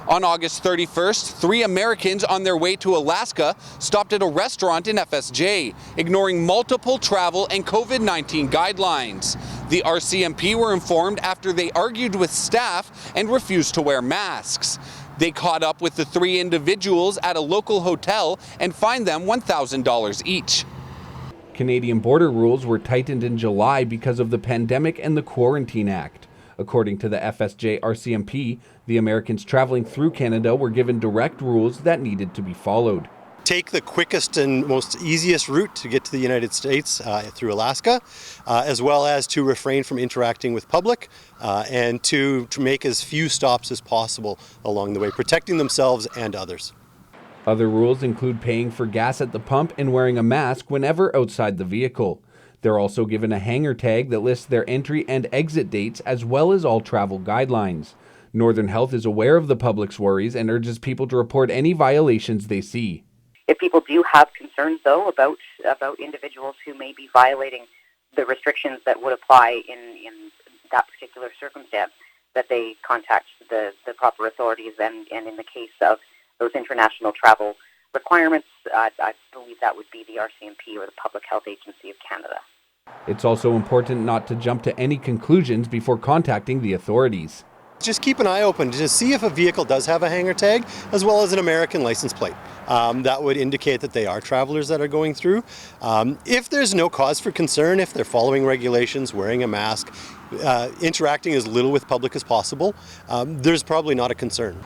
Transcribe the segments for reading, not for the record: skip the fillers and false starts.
On August 31st, 3 Americans on their way to Alaska stopped at a restaurant in FSJ, ignoring multiple travel and COVID-19 guidelines. The RCMP were informed after they argued with staff and refused to wear masks. They caught up with the 3 individuals at a local hotel and fined them $1,000 each. Canadian border rules were tightened in July because of the pandemic and the Quarantine Act. According to the FSJ RCMP, the Americans traveling through Canada were given direct rules that needed to be followed. Take the quickest and most easiest route to get to the United States through Alaska, as well as to refrain from interacting with public and to make as few stops as possible along the way, protecting themselves and others. Other rules include paying for gas at the pump and wearing a mask whenever outside the vehicle. They're also given a hanger tag that lists their entry and exit dates as well as all travel guidelines. Northern Health is aware of the public's worries and urges people to report any violations they see. If people do have concerns, though, about individuals who may be violating the restrictions that would apply in that particular circumstance, that they contact the proper authorities. And in the case of those international travel requirements, I believe that would be the RCMP or the Public Health Agency of Canada. It's also important not to jump to any conclusions before contacting the authorities. Just keep an eye open to see if a vehicle does have a hanger tag, as well as an American license plate. That would indicate that they are travelers that are going through. If there's no cause for concern, if they're following regulations, wearing a mask, interacting as little with public as possible, there's probably not a concern.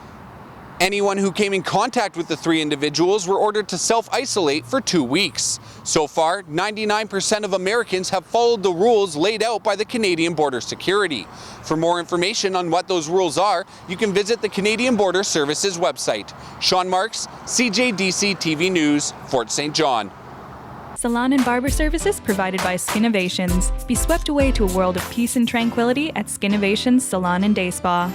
Anyone who came in contact with the 3 individuals were ordered to self-isolate for 2 weeks. So far, 99% of Americans have followed the rules laid out by the Canadian Border Security. For more information on what those rules are, you can visit the Canadian Border Services website. Sean Marks, CJDC-TV News, Fort St. John. Salon and barber services provided by Skinovations. Be swept away to a world of peace and tranquility at Skinovations Salon and Day Spa.